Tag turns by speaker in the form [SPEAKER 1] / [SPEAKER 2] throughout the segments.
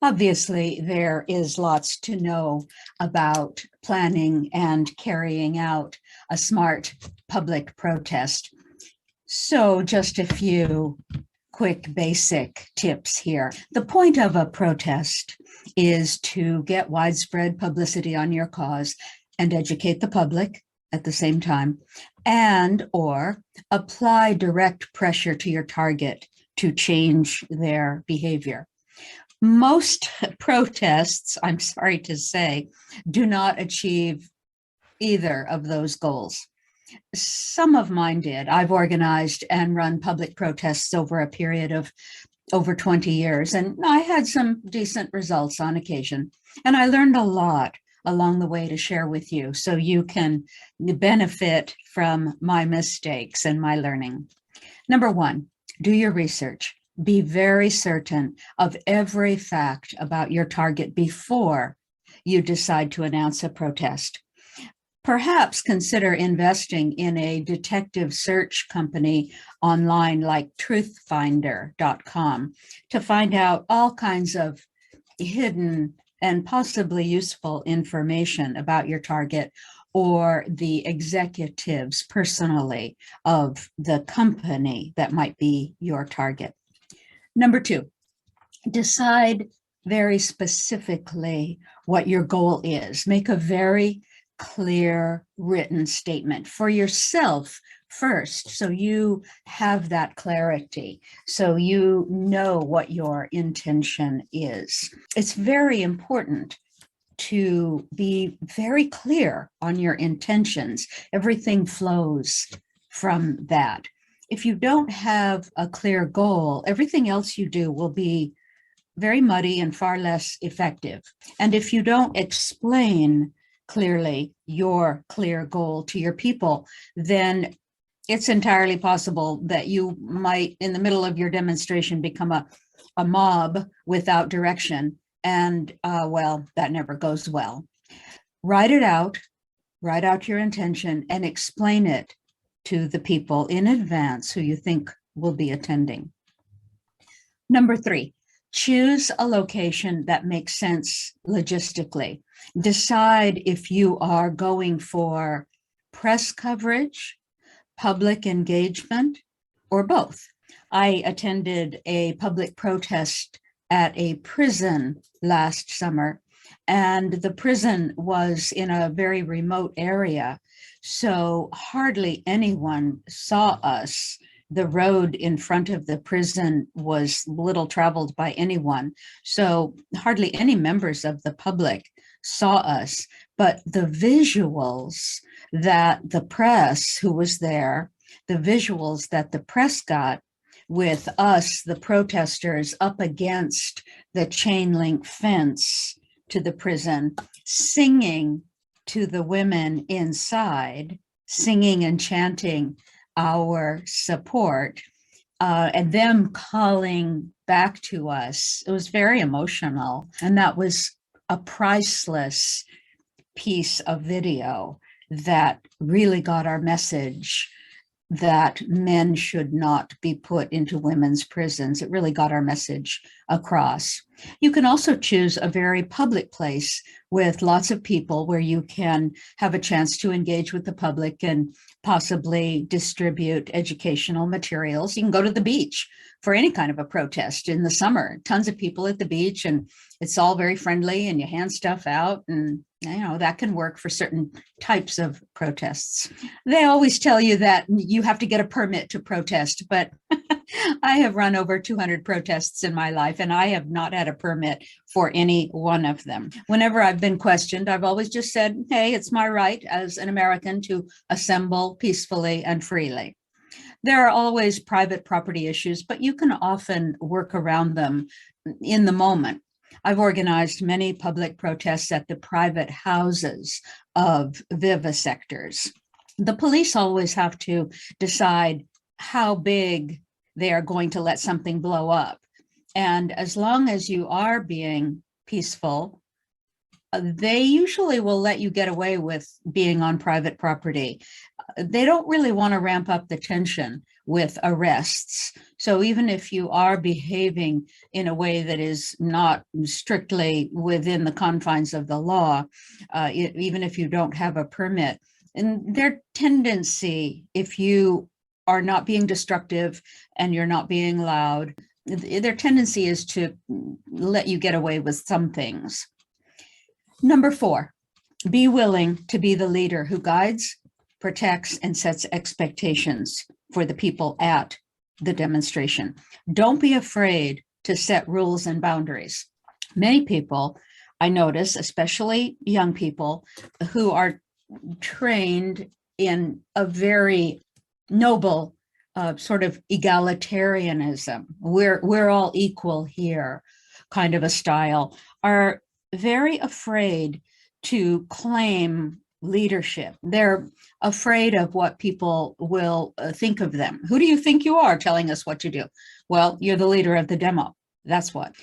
[SPEAKER 1] Obviously, there is lots to know about planning and carrying out a smart public protest. So just a few quick basic tips here. The point of a protest is to get widespread publicity on your cause and educate the public at the same time, and or apply direct pressure to your target to change their behavior. Most protests, I'm sorry to say, do not achieve either of those goals. Some of mine did. I've organized and run public protests over a period of over 20 years, and I had some decent results on occasion. And I learned a lot along the way to share with you so you can benefit from my mistakes and my learning. Number one, do your research. Be very certain of every fact about your target before you decide to announce a protest. Perhaps consider investing in a detective search company online like truthfinder.com to find out all kinds of hidden and possibly useful information about your target or the executives personally of the company that might be your target. Number two, decide very specifically what your goal is. Make a very clear written statement for yourself first, so you have that clarity, so you know what your intention is. It's very important to be very clear on your intentions. Everything flows from that. If you don't have a clear goal, everything else you do will be very muddy and far less effective. And if you don't explain clearly your clear goal to your people, then it's entirely possible that you might, in the middle of your demonstration, become a mob without direction. And well, that never goes well. Write it out, write out your intention and explain it to the people in advance who you think will be attending. Number three, choose a location that makes sense logistically. Decide if you are going for press coverage, public engagement, or both. I attended a public protest at a prison last summer, and the prison was in a very remote area, so hardly anyone saw us. The road in front of the prison was little traveled by anyone, so hardly any members of the public saw us. But the visuals that the press who was there, the visuals that the press got with us, the protesters, up against the chain link fence to the prison, singing to the women inside, singing and chanting our support, and them calling back to us. It was very emotional. And that was a priceless piece of video that really got our message that men should not be put into women's prisons. It really got our message across. You can also choose a very public place with lots of people where you can have a chance to engage with the public and possibly distribute educational materials. You can go to the beach for any kind of a protest in the summer. Tons of people at the beach, and it's all very friendly, and you hand stuff out, and that can work for certain types of protests. They always tell you that you have to get a permit to protest, but I have run over 200 protests in my life, and I have not had a permit for any one of them. Whenever I've been questioned, I've always just said, hey, it's my right as an American to assemble peacefully and freely. There are always private property issues, but you can often work around them in the moment. I've organized many public protests at the private houses of vivisectors. The police always have to decide how big they are going to let something blow up. And as long as you are being peaceful, they usually will let you get away with being on private property. They don't really want to ramp up the tension with arrests. So even if you are behaving in a way that is not strictly within the confines of the law, even if you don't have a permit, and their tendency, if you are not being destructive and you're not being loud, their tendency is to let you get away with some things. Number 4, be willing to be the leader who guides, protects, and sets expectations for the people at the demonstration. Don't be afraid to set rules and boundaries. Many people, I notice, especially young people, who are trained in a very noble sort of egalitarianism, we're all equal here kind of a style, are very afraid to claim leadership. They're afraid of what people will think of them. Who do you think you are telling us what to do? Well, you're the leader of the demo. That's what.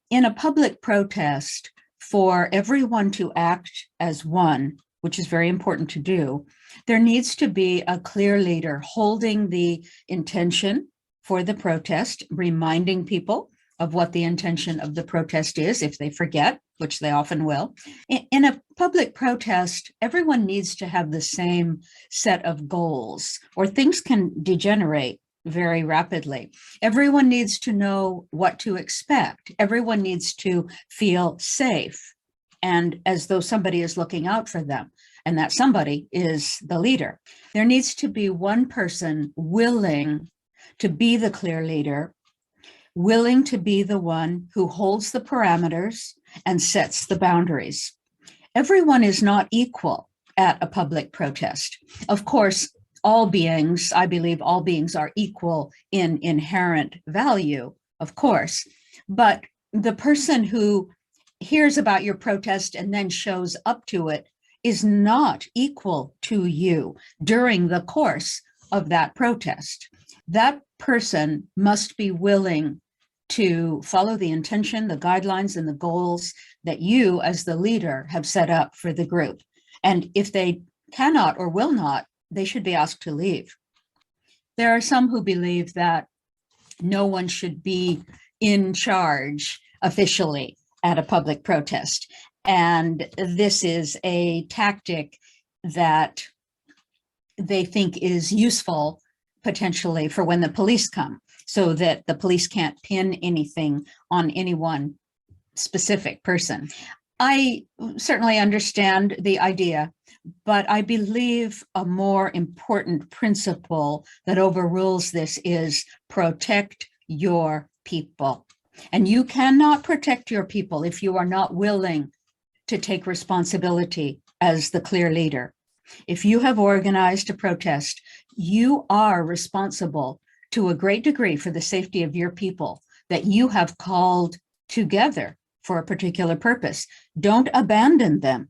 [SPEAKER 1] In a public protest, for everyone to act as one, which is very important to do, there needs to be a clear leader holding the intention for the protest, reminding people of what the intention of the protest is if they forget, which they often will. In a public protest, everyone needs to have the same set of goals, or things can degenerate very rapidly. Everyone needs to know what to expect. Everyone needs to feel safe, and as though somebody is looking out for them, and that somebody is the leader. There needs to be one person willing to be the clear leader, willing to be the one who holds the parameters and sets the boundaries. Everyone is not equal at a public protest. Of course, all beings, I believe all beings are equal in inherent value, of course, but the person who hears about your protest and then shows up to it is not equal to you during the course of that protest. That person must be willing to follow the intention, the guidelines, and the goals that you as the leader have set up for the group. And if they cannot or will not, they should be asked to leave. There are some who believe that no one should be in charge officially at a public protest. And this is a tactic that they think is useful potentially for when the police come, so that the police can't pin anything on any one specific person. I certainly understand the idea, but I believe a more important principle that overrules this is protect your people. And you cannot protect your people if you are not willing to take responsibility as the clear leader. If you have organized a protest, you are responsible to a great degree for the safety of your people that you have called together for a particular purpose. Don't abandon them.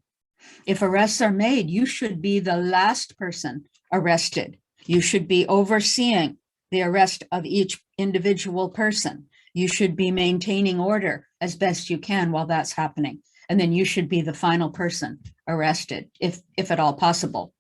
[SPEAKER 1] If arrests are made, you should be the last person arrested. You should be overseeing the arrest of each individual person. You should be maintaining order as best you can while that's happening. And then you should be the final person arrested, if at all possible.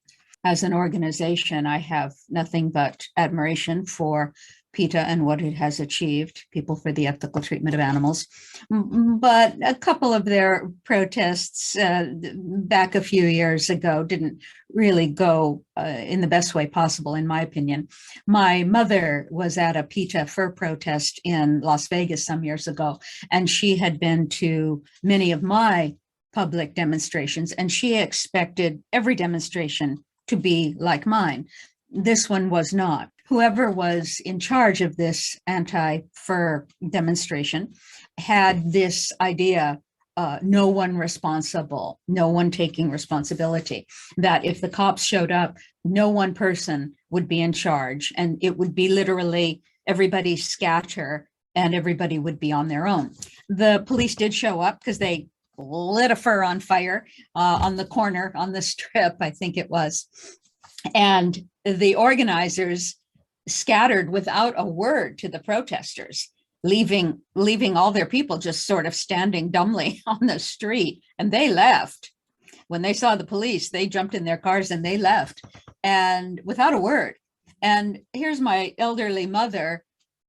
[SPEAKER 1] As an organization, I have nothing but admiration for PETA and what it has achieved, People for the Ethical Treatment of Animals. But a couple of their protests back a few years ago didn't really go in the best way possible, in my opinion. My mother was at a PETA fur protest in Las Vegas some years ago, and she had been to many of my public demonstrations, and she expected every demonstration to be like mine. This one was not. Whoever was in charge of this anti-fur demonstration had this idea, no one responsible, no one taking responsibility, that if the cops showed up, no one person would be in charge, and it would be literally everybody scatter and everybody would be on their own. The police did show up because they lit a fur on fire on the corner on the strip, I think it was. And the organizers scattered without a word to the protesters, leaving all their people just sort of standing dumbly on the street. And they left. When they saw the police, they jumped in their cars and they left, and without a word. And here's my elderly mother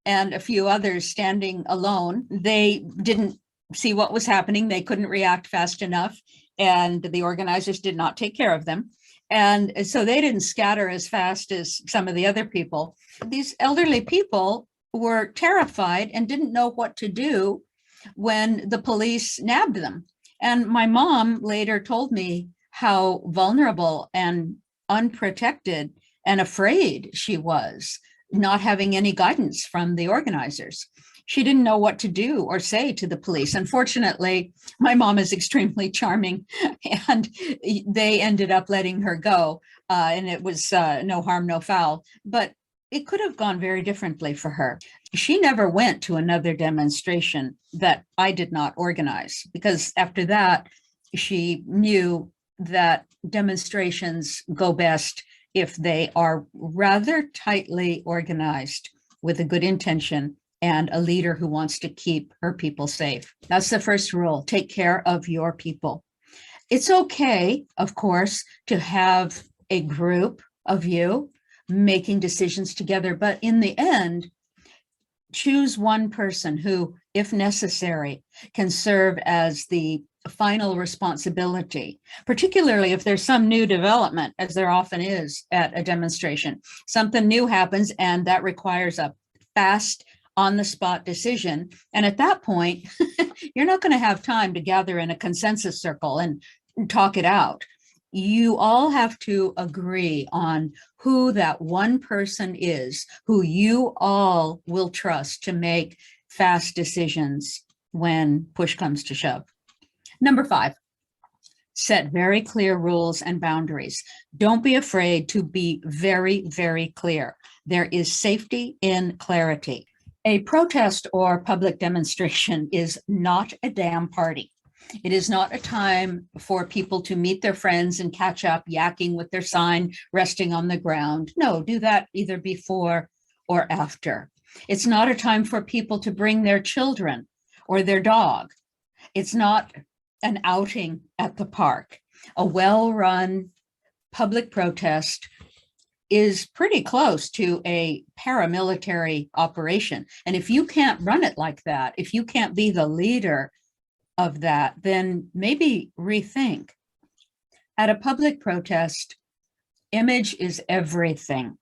[SPEAKER 1] and a few others standing alone. They didn't see what was happening. They couldn't react fast enough, and the organizers did not take care of them. And so they didn't scatter as fast as some of the other people. These elderly people were terrified and didn't know what to do when the police nabbed them. And my mom later told me how vulnerable and unprotected and afraid she was, not having any guidance from the organizers. She didn't know what to do or say to the police. Unfortunately, my mom is extremely charming, and they ended up letting her go. And it was no harm, no foul. But it could have gone very differently for her. She never went to another demonstration that I did not organize, because after that, she knew that demonstrations go best if they are rather tightly organized with a good intention and a leader who wants to keep her people safe. That's the first rule. Take care of your people. It's okay, of course, to have a group of you making decisions together, but in the end, choose one person who, if necessary, can serve as the final responsibility, particularly if there's some new development, as there often is at a demonstration. Something new happens, and that requires a fast, on-the-spot decision. And at that point, you're not going to have time to gather in a consensus circle and talk it out. You all have to agree on who that one person is, who you all will trust to make fast decisions when push comes to shove. Number 5, set very clear rules and boundaries. Don't be afraid to be very, very clear. There is safety in clarity. A protest or public demonstration is not a damn party. It is not a time for people to meet their friends and catch up, yakking with their sign resting on the ground. No, do that either before or after. It's not a time for people to bring their children or their dog. It's not an outing at the park. A well-run public protest is pretty close to a paramilitary operation. And if you can't run it like that, if you can't be the leader of that, then maybe rethink. At a public protest, image is everything.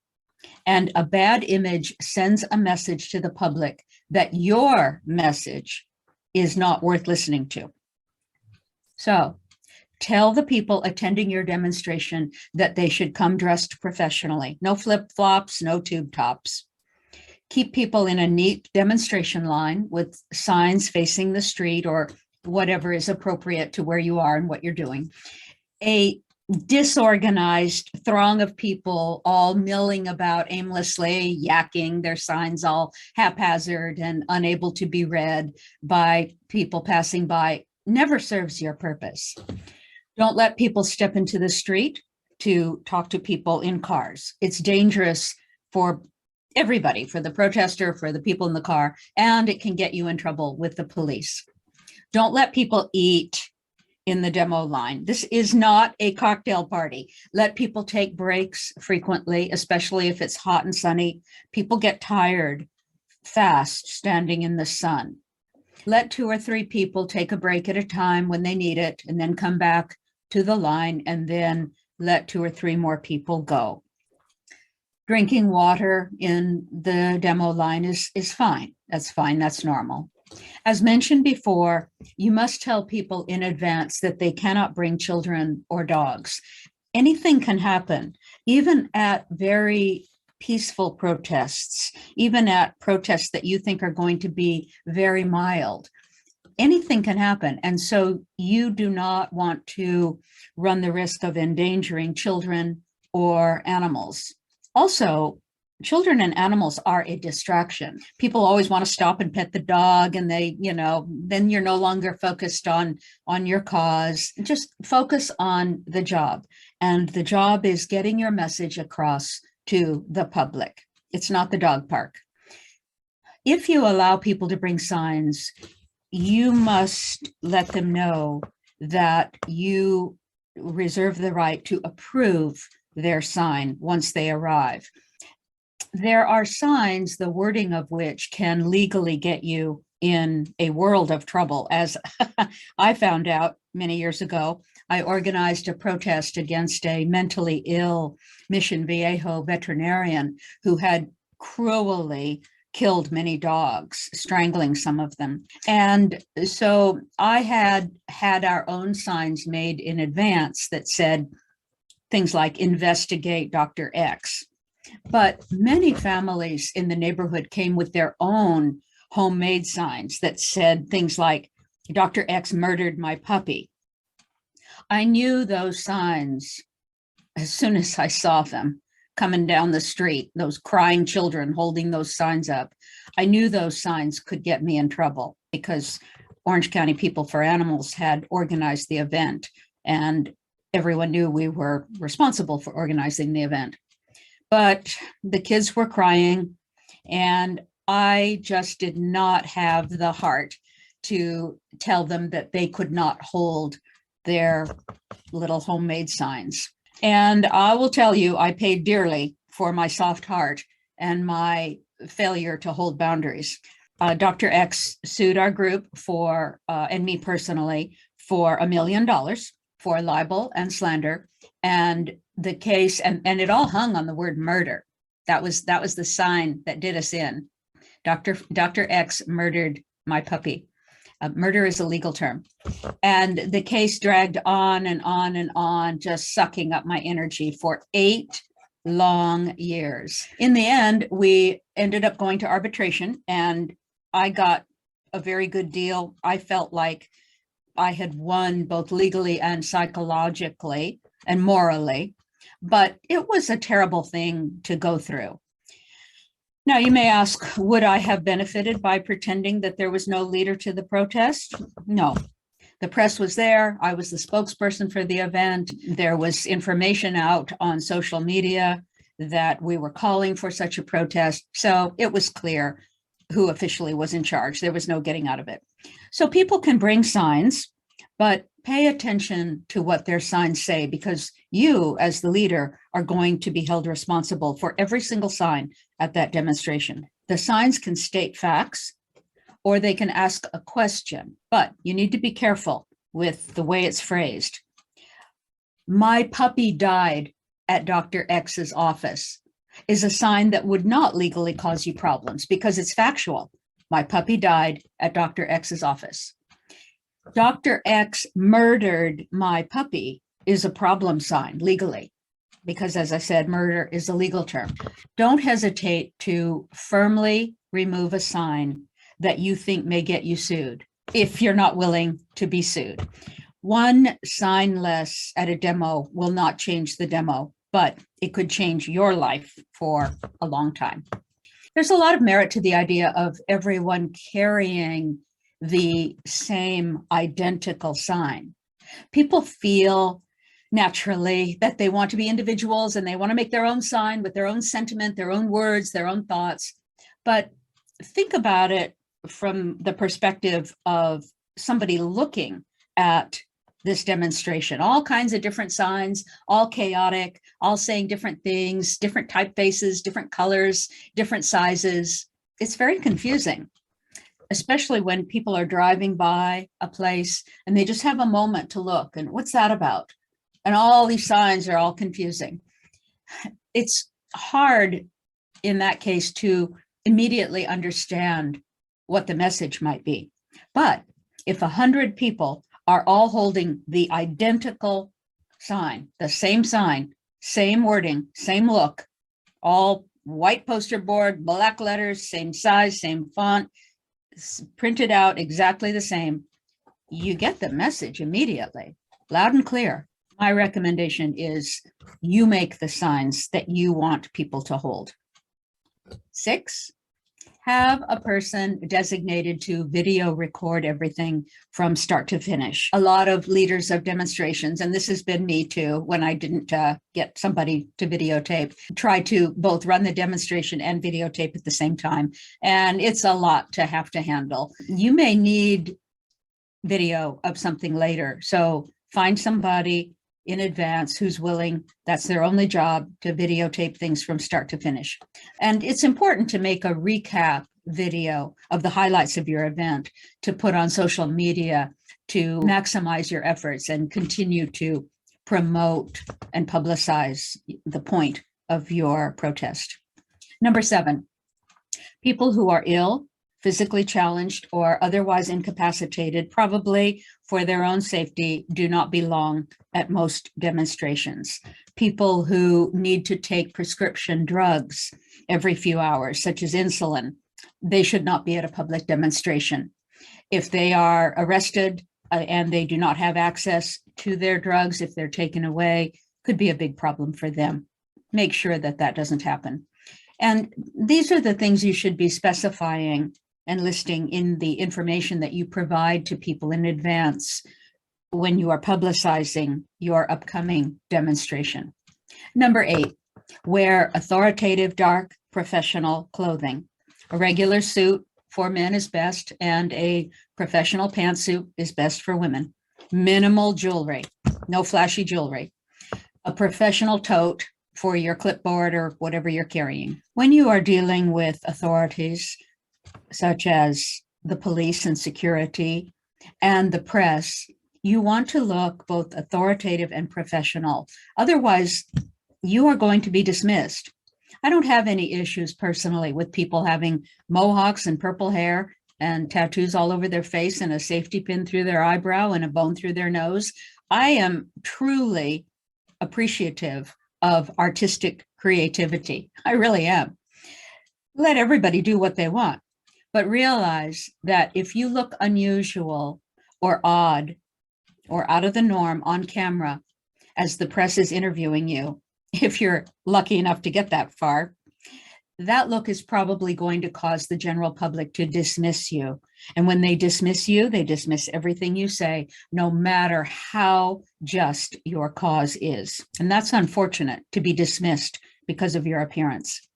[SPEAKER 1] And a bad image sends a message to the public that your message is not worth listening to. So tell the people attending your demonstration that they should come dressed professionally. No flip-flops, no tube tops. Keep people in a neat demonstration line with signs facing the street or whatever is appropriate to where you are and what you're doing. A disorganized throng of people all milling about aimlessly, yakking, their signs all haphazard and unable to be read by people passing by, never serves your purpose. Don't let people step into the street to talk to people in cars. It's dangerous for everybody, for the protester, for the people in the car, and it can get you in trouble with the police. Don't let people eat in the demo line. This is not a cocktail party. Let people take breaks frequently, especially if it's hot and sunny. People get tired fast standing in the sun. Let 2 or 3 people take a break at a time when they need it, and then come back to the line, and then let 2 or 3 more people go. Drinking water in the demo line is fine. That's fine. That's normal. As mentioned before, you must tell people in advance that they cannot bring children or dogs. Anything can happen, even at very peaceful protests, even at protests that you think are going to be very mild. Anything can happen. And so you do not want to run the risk of endangering children or animals. Also, children and animals are a distraction. People always want to stop and pet the dog, and they, then you're no longer focused on your cause. Just focus on the job. And the job is getting your message across to the public. It's not the dog park. If you allow people to bring signs, you must let them know that you reserve the right to approve their sign once they arrive. There are signs, the wording of which can legally get you in a world of trouble. As I found out many years ago, I organized a protest against a mentally ill Mission Viejo veterinarian who had cruelly killed many dogs, strangling some of them. And so I had our own signs made in advance that said things like investigate Dr. X. But many families in the neighborhood came with their own homemade signs that said things like, Dr. X murdered my puppy. I knew those signs as soon as I saw them coming down the street, those crying children holding those signs up. I knew those signs could get me in trouble because Orange County People for Animals had organized the event, and everyone knew we were responsible for organizing the event. But the kids were crying, and I just did not have the heart to tell them that they could not hold their little homemade signs. And I will tell you, I paid dearly for my soft heart and my failure to hold boundaries. Dr. X sued our group for, and me personally, for $1 million for libel and slander. And the case, and it all hung on the word murder. That was the sign that did us in. Dr. X murdered my puppy. Murder is a legal term. And the case dragged on and on and on, just sucking up my energy for 8 long years. In the end, we ended up going to arbitration, and I got a very good deal. I felt like I had won both legally and psychologically and morally, but it was a terrible thing to go through. Now, you may ask, would I have benefited by pretending that there was no leader to the protest? No. The press was there. I was the spokesperson for the event. There was information out on social media that we were calling for such a protest. So it was clear who officially was in charge. There was no getting out of it. So people can bring signs, but pay attention to what their signs say, because you, as the leader, are going to be held responsible for every single sign at that demonstration. The signs can state facts, or they can ask a question, but you need to be careful with the way it's phrased. My puppy died at Dr. X's office is a sign that would not legally cause you problems because it's factual. My puppy died at Dr. X's office. Dr. X murdered my puppy is a problem sign legally, because as I said, murder is a legal term. Don't hesitate to firmly remove a sign that you think may get you sued if you're not willing to be sued. One sign less at a demo will not change the demo, but it could change your life for a long time. There's a lot of merit to the idea of everyone carrying the same identical sign. People feel naturally that they want to be individuals and they want to make their own sign with their own sentiment, their own words, their own thoughts. But think about it from the perspective of somebody looking at this demonstration. All kinds of different signs, all chaotic, all saying different things, different typefaces, different colors, different sizes. It's very confusing, especially when people are driving by a place and they just have a moment to look and what's that about? And all these signs are all confusing. It's hard in that case to immediately understand what the message might be. But if 100 people are all holding the identical sign, same wording, same look, all white poster board, black letters, same size, same font, printed out exactly the same, you get the message immediately, loud and clear. My recommendation is you make the signs that you want people to hold. 6, have a person designated to video record everything from start to finish. A lot of leaders of demonstrations, and this has been me too, when I didn't get somebody to videotape, try to both run the demonstration and videotape at the same time. And it's a lot to have to handle. You may need video of something later. So find somebody in advance who's willing, that's their only job, to videotape things from start to finish. And it's important to make a recap video of the highlights of your event to put on social media to maximize your efforts and continue to promote and publicize the point of your protest. Number 7, people who are ill, physically challenged, or otherwise incapacitated, probably for their own safety, do not belong at most demonstrations. People who need to take prescription drugs every few hours, such as insulin, they should not be at a public demonstration. If they are arrested and they do not have access to their drugs, if they're taken away, could be a big problem for them. Make sure that that doesn't happen. And these are the things you should be specifying and listing in the information that you provide to people in advance when you are publicizing your upcoming demonstration. Number 8, wear authoritative, dark, professional clothing. A regular suit for men is best, and a professional pantsuit is best for women. Minimal jewelry, no flashy jewelry. A professional tote for your clipboard or whatever you're carrying. When you are dealing with authorities, such as the police and security and the press, you want to look both authoritative and professional. Otherwise, you are going to be dismissed. I don't have any issues personally with people having mohawks and purple hair and tattoos all over their face and a safety pin through their eyebrow and a bone through their nose. I am truly appreciative of artistic creativity. I really am. Let everybody do what they want, but realize that if you look unusual or odd or out of the norm on camera as the press is interviewing you, if you're lucky enough to get that far, that look is probably going to cause the general public to dismiss you. And when they dismiss you, they dismiss everything you say, no matter how just your cause is. And that's unfortunate, to be dismissed because of your appearance.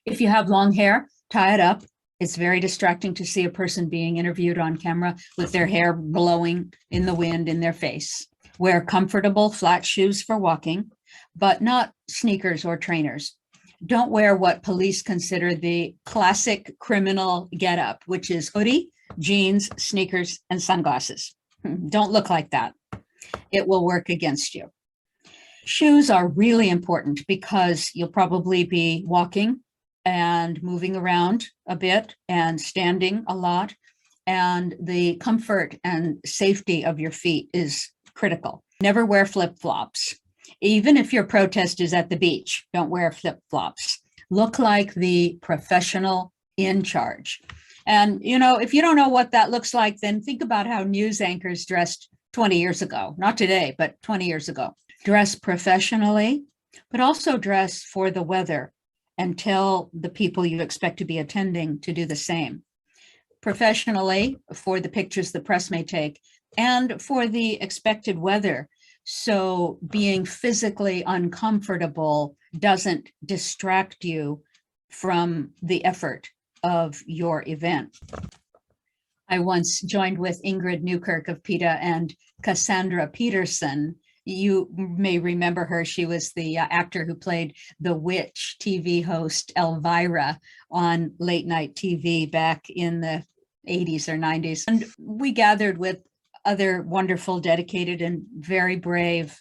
[SPEAKER 1] If you have long hair, tie it up. It's very distracting to see a person being interviewed on camera with their hair blowing in the wind in their face. Wear comfortable flat shoes for walking, but not sneakers or trainers. Don't wear what police consider the classic criminal getup, which is hoodie, jeans, sneakers, and sunglasses. Don't look like that. It will work against you. Shoes are really important because you'll probably be walking and moving around a bit and standing a lot, and the comfort and safety of your feet is critical. Never wear flip-flops. Even if your protest is at the beach, don't wear flip-flops. Look like the professional in charge. And, if you don't know what that looks like, then think about how news anchors dressed 20 years ago. Not today, but 20 years ago. Dress professionally, but also dress for the weather and tell the people you expect to be attending to do the same. Professionally, for the pictures the press may take, and for the expected weather. So being physically uncomfortable doesn't distract you from the effort of your event. I once joined with Ingrid Newkirk of PETA and Cassandra Peterson. You may remember her. She was the actor who played the witch TV host Elvira on late night TV back in the 80s or 90s. And we gathered with other wonderful, dedicated, and very brave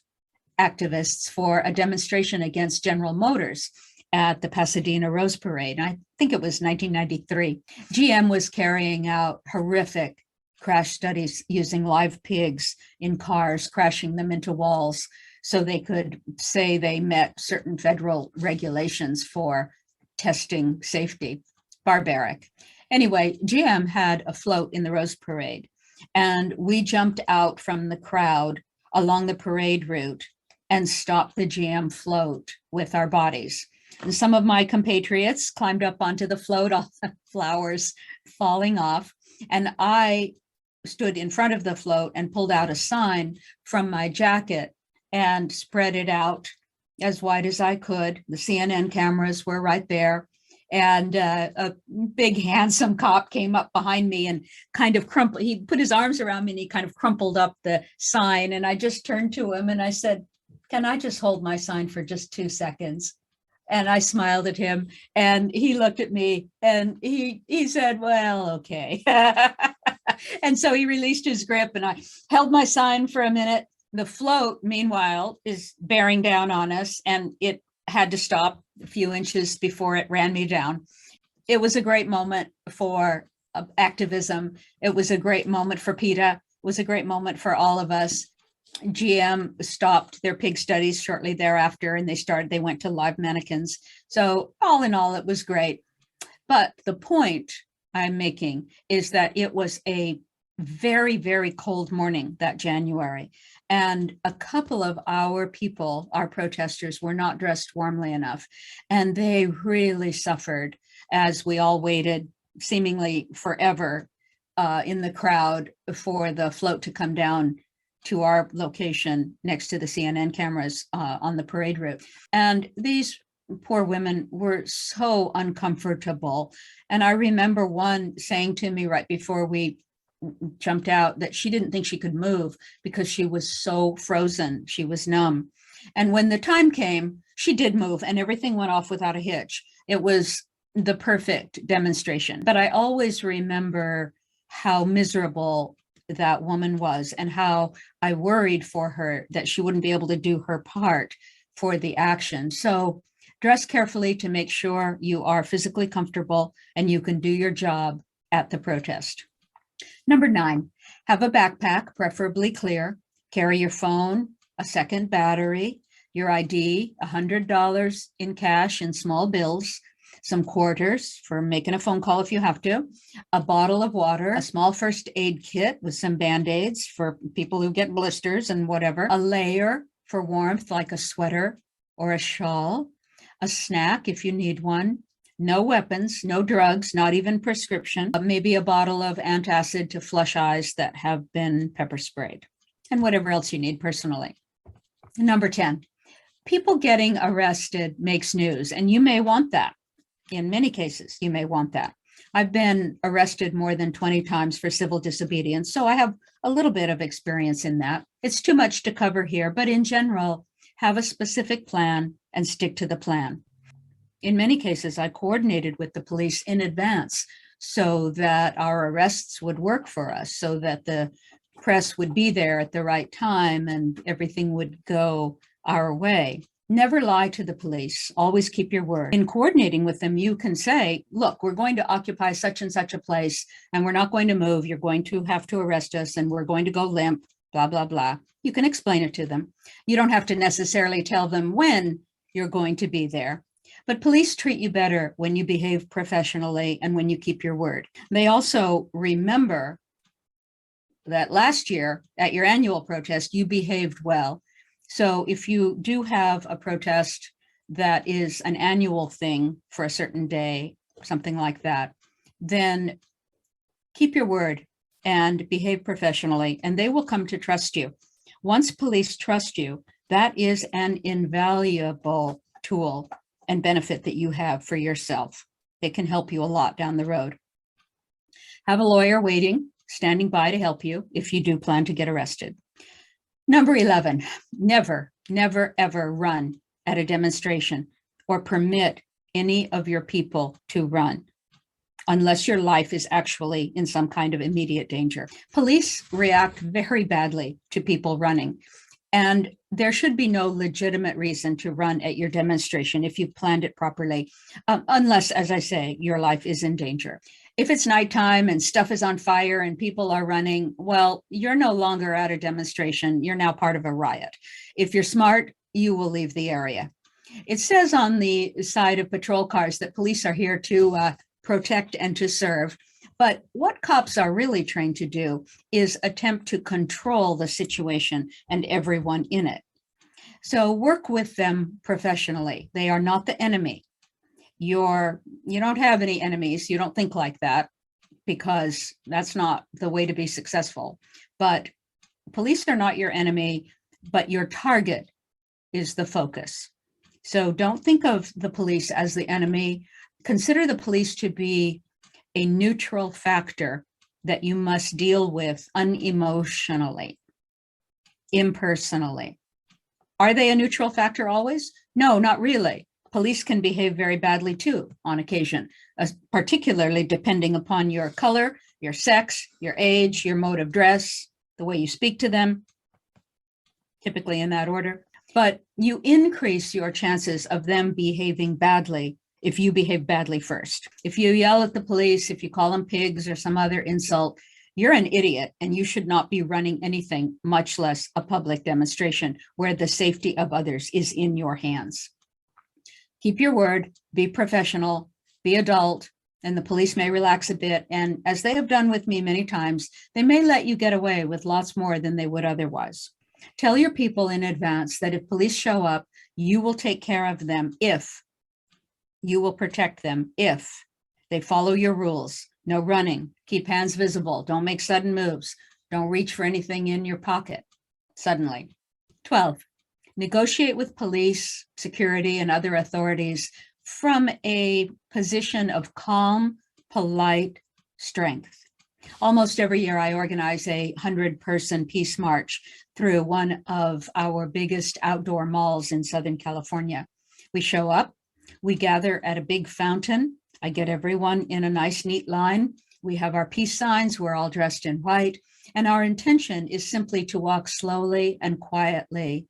[SPEAKER 1] activists for a demonstration against General Motors at the Pasadena Rose Parade. I think it was 1993. GM was carrying out horrific crash studies using live pigs in cars, crashing them into walls so they could say they met certain federal regulations for testing safety. Barbaric. Anyway, GM had a float in the Rose Parade, and we jumped out from the crowd along the parade route and stopped the GM float with our bodies. And some of my compatriots climbed up onto the float, all the flowers falling off, and I stood in front of the float and pulled out a sign from my jacket and spread it out as wide as I could. The CNN cameras were right there. And a big handsome cop came up behind me and kind of crumpled, he put his arms around me and he kind of crumpled up the sign. And I just turned to him and I said, "Can I just hold my sign for just 2 seconds?" And I smiled at him and he looked at me and he said, "Well, okay." And so he released his grip and I held my sign for a minute. The float, meanwhile, is bearing down on us and it had to stop a few inches before it ran me down. It was a great moment for activism. It was a great moment for PETA. It was a great moment for all of us. GM stopped their pig studies shortly thereafter and they went to live mannequins. So all in all, it was great. But the point I'm making is that it was a very, very cold morning that January. And a couple of our people, our protesters, were not dressed warmly enough. And they really suffered as we all waited seemingly forever in the crowd for the float to come down to our location next to the CNN cameras on the parade route. And these poor women were so uncomfortable. And I remember one saying to me right before we jumped out that she didn't think she could move because she was so frozen. She was numb. And when the time came, she did move and everything went off without a hitch. It was the perfect demonstration. But I always remember how miserable that woman was and how I worried for her that she wouldn't be able to do her part for the action. So dress carefully to make sure you are physically comfortable and you can do your job at the protest. Number 9, have a backpack, preferably clear. Carry your phone, a second battery, your ID, $100 in cash in small bills, some quarters for making a phone call if you have to, a bottle of water, a small first aid kit with some Band-Aids for people who get blisters and whatever, a layer for warmth like a sweater or a shawl, a snack if you need one, no weapons, no drugs, not even prescription, maybe a bottle of antacid to flush eyes that have been pepper sprayed, and whatever else you need personally. Number 10, people getting arrested makes news, and you may want that. In many cases, you may want that. I've been arrested more than 20 times for civil disobedience, so I have a little bit of experience in that. It's too much to cover here, but in general, have a specific plan and stick to the plan. In many cases, I coordinated with the police in advance so that our arrests would work for us, so that the press would be there at the right time and everything would go our way. Never lie to the police. Always keep your word. In coordinating with them, you can say, look, we're going to occupy such and such a place and we're not going to move. You're going to have to arrest us and we're going to go limp, blah, blah, blah. You can explain it to them. You don't have to necessarily tell them when you're going to be there. But police treat you better when you behave professionally and when you keep your word. They also remember that last year at your annual protest, you behaved well. So if you do have a protest that is an annual thing for a certain day, something like that, then keep your word and behave professionally, and they will come to trust you. Once police trust you, that is an invaluable tool and benefit that you have for yourself. It can help you a lot down the road. Have a lawyer waiting, standing by to help you if you do plan to get arrested. Number 11, never, never, ever run at a demonstration or permit any of your people to run unless your life is actually in some kind of immediate danger. Police react very badly to people running. And there should be no legitimate reason to run at your demonstration if you've planned it properly, unless, as I say, your life is in danger. If it's nighttime and stuff is on fire and people are running, well, you're no longer at a demonstration. You're now part of a riot. If you're smart, you will leave the area. It says on the side of patrol cars that police are here to protect and to serve. But what cops are really trained to do is attempt to control the situation and everyone in it. So work with them professionally. They are not the enemy. You don't have any enemies. You don't think like that because that's not the way to be successful. But police are not your enemy, but your target is the focus. So don't think of the police as the enemy. Consider the police to be a neutral factor that you must deal with unemotionally, impersonally. Are they a neutral factor always? No, not really. Police can behave very badly too on occasion, particularly depending upon your color, your sex, your age, your mode of dress, the way you speak to them, typically in that order. But you increase your chances of them behaving badly if you behave badly first. If you yell at the police, if you call them pigs or some other insult, you're an idiot and you should not be running anything, much less a public demonstration where the safety of others is in your hands. Keep your word, be professional, be adult, and the police may relax a bit. And as they have done with me many times, they may let you get away with lots more than they would otherwise. Tell your people in advance that if police show up, you will take care of them if you will protect them, if they follow your rules. No running, keep hands visible, don't make sudden moves, don't reach for anything in your pocket suddenly. 12, negotiate with police, security, and other authorities from a position of calm, polite strength. Almost every year, I organize a 100-person peace march through one of our biggest outdoor malls in Southern California. We show up, we gather at a big fountain. I get everyone in a nice, neat line. We have our peace signs. We're all dressed in white. And our intention is simply to walk slowly and quietly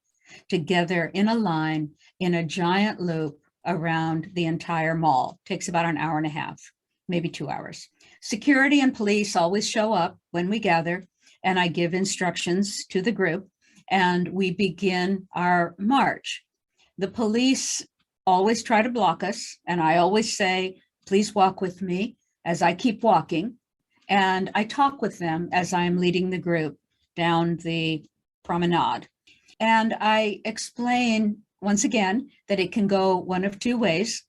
[SPEAKER 1] together in a line in a giant loop around the entire mall. It takes about an hour and a half, maybe 2 hours. Security and police always show up when we gather, and I give instructions to the group, and we begin our march. The police always try to block us, and I always say, please walk with me as I keep walking. And I talk with them as I'm leading the group down the promenade. And I explain once again that it can go one of two ways.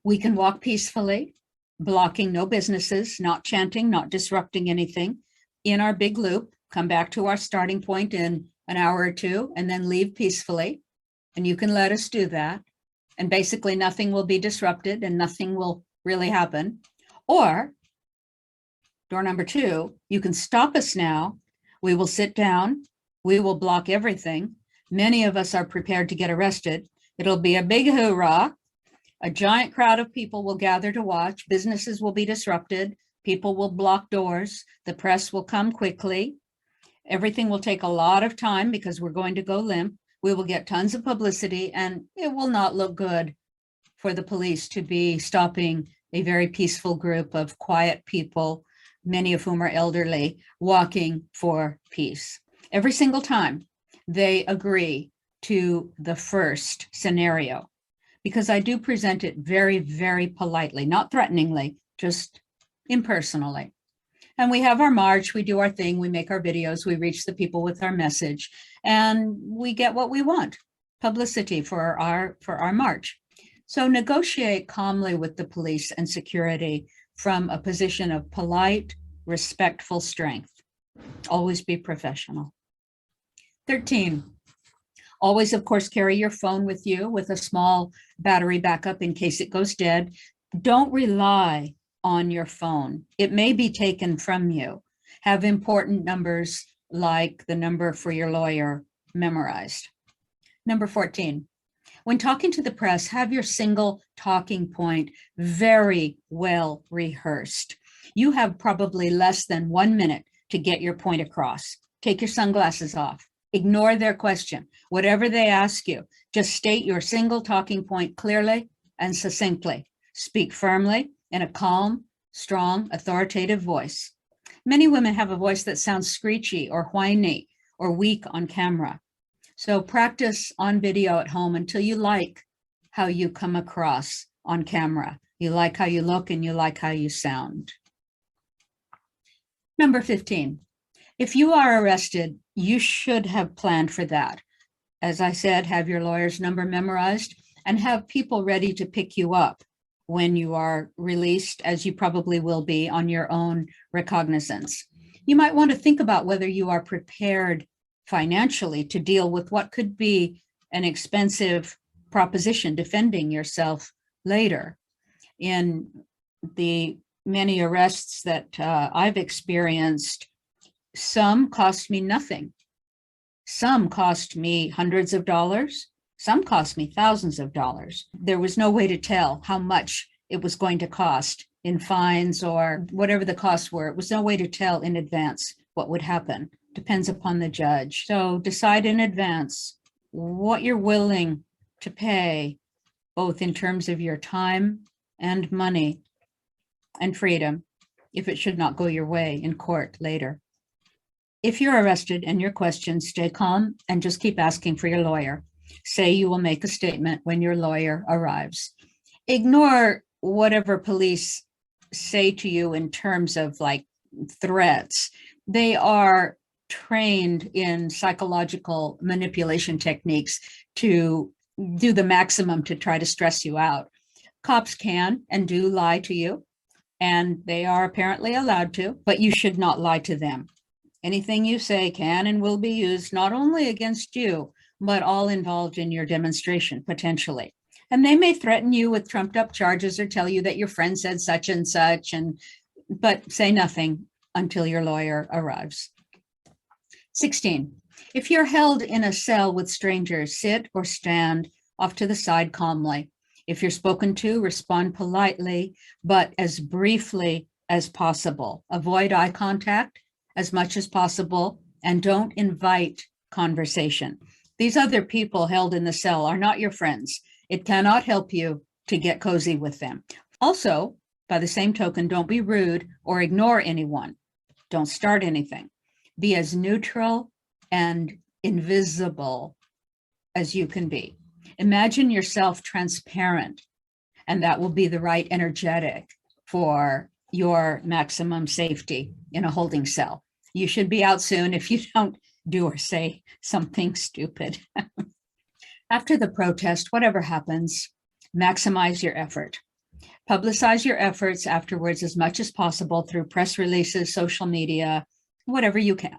[SPEAKER 1] We can walk peacefully, blocking no businesses, not chanting, not disrupting anything, in our big loop, come back to our starting point in an hour or two, and then leave peacefully. And you can let us do that. And basically nothing will be disrupted and nothing will really happen. Or door number 2, you can stop us now. We will sit down. We will block everything. Many of us are prepared to get arrested. It'll be a big hoorah. A giant crowd of people will gather to watch. Businesses will be disrupted. People will block doors. The press will come quickly. Everything will take a lot of time because we're going to go limp. We will get tons of publicity, and it will not look good for the police to be stopping a very peaceful group of quiet people, many of whom are elderly, walking for peace. Every single time they agree to the first scenario, because I do present it very, very politely, not threateningly, just impersonally. And we have our march, we do our thing, we make our videos, we reach the people with our message, and we get what we want, publicity for our march. So negotiate calmly with the police and security from a position of polite, respectful strength. Always be professional. 13, always, of course, carry your phone with you with a small battery backup in case it goes dead. Don't rely on your phone. It may be taken from you. Have important numbers like the number for your lawyer memorized. Number 14, when talking to the press, have your single talking point very well rehearsed. You have probably less than 1 minute to get your point across. Take your sunglasses off. Ignore their question. Whatever they ask you, just state your single talking point clearly and succinctly. Speak firmly in a calm, strong, authoritative voice. Many women have a voice that sounds screechy or whiny or weak on camera. So practice on video at home until you like how you come across on camera. You like how you look and you like how you sound. Number 15, if you are arrested, you should have planned for that. As I said, have your lawyer's number memorized and have people ready to pick you up when you are released, as you probably will be on your own recognizance. You might want to think about whether you are prepared financially to deal with what could be an expensive proposition defending yourself later. In the many arrests that I've experienced, some cost me nothing. Some cost me hundreds of dollars. Some cost me thousands of dollars. There was no way to tell how much it was going to cost in fines or whatever the costs were. It was no way to tell in advance what would happen. Depends upon the judge. So decide in advance what you're willing to pay, both in terms of your time and money and freedom, if it should not go your way in court later. If you're arrested and you're questioned, stay calm and just keep asking for your lawyer. Say you will make a statement when your lawyer arrives. Ignore whatever police say to you in terms of like threats. They are trained in psychological manipulation techniques to do the maximum to try to stress you out. Cops can and do lie to you, and they are apparently allowed to, but you should not lie to them. Anything you say can and will be used not only against you, but all involved in your demonstration, potentially. And they may threaten you with trumped up charges or tell you that your friend said such and such, but say nothing until your lawyer arrives. 16, if you're held in a cell with strangers, sit or stand off to the side calmly. If you're spoken to, respond politely, but as briefly as possible. Avoid eye contact as much as possible, and don't invite conversation. These other people held in the cell are not your friends. It cannot help you to get cozy with them. Also, by the same token, don't be rude or ignore anyone. Don't start anything. Be as neutral and invisible as you can be. Imagine yourself transparent, and that will be the right energetic for your maximum safety in a holding cell. You should be out soon if you don't do or say something stupid. After the protest, whatever happens, maximize your effort. Publicize your efforts afterwards as much as possible through press releases, social media, whatever you can.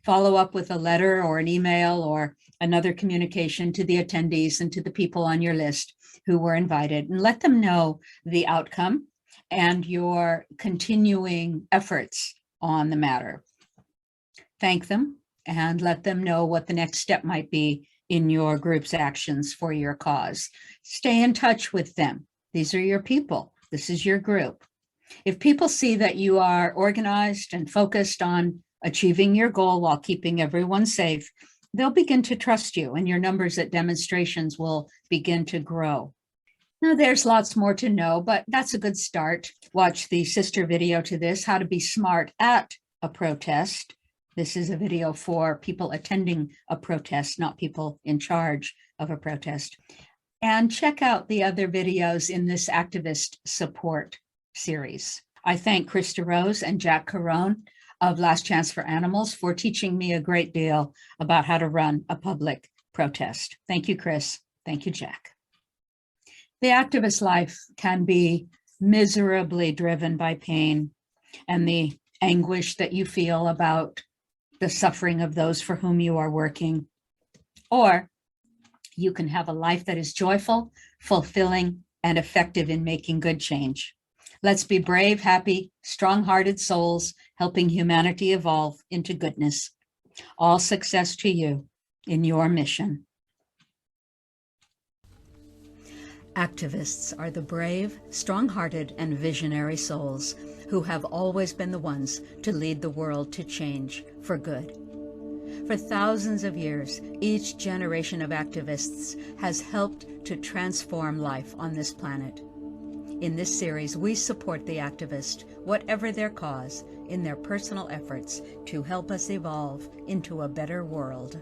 [SPEAKER 1] Follow up with a letter or an email or another communication to the attendees and to the people on your list who were invited, and let them know the outcome and your continuing efforts on the matter. Thank them and let them know what the next step might be in your group's actions for your cause. Stay in touch with them. These are your people. This is your group. If people see that you are organized and focused on achieving your goal while keeping everyone safe, they'll begin to trust you, and your numbers at demonstrations will begin to grow. Now, there's lots more to know, but that's a good start. Watch the sister video to this, How to Be Smart at a Protest. This is a video for people attending a protest, not people in charge of a protest. And check out the other videos in this activist support series. I thank Krista Rose and Jack Carone of Last Chance for Animals for teaching me a great deal about how to run a public protest. Thank you, Chris. Thank you, Jack. The activist life can be miserably driven by pain and the anguish that you feel about the suffering of those for whom you are working. Or you can have a life that is joyful, fulfilling, and effective in making good change. Let's be brave, happy, strong-hearted souls, helping humanity evolve into goodness. All success to you in your mission. Activists are the brave, strong-hearted, and visionary souls who have always been the ones to lead the world to change for good. For thousands of years, each generation of activists has helped to transform life on this planet. In this series, we support the activist, whatever their cause, in their personal efforts to help us evolve into a better world.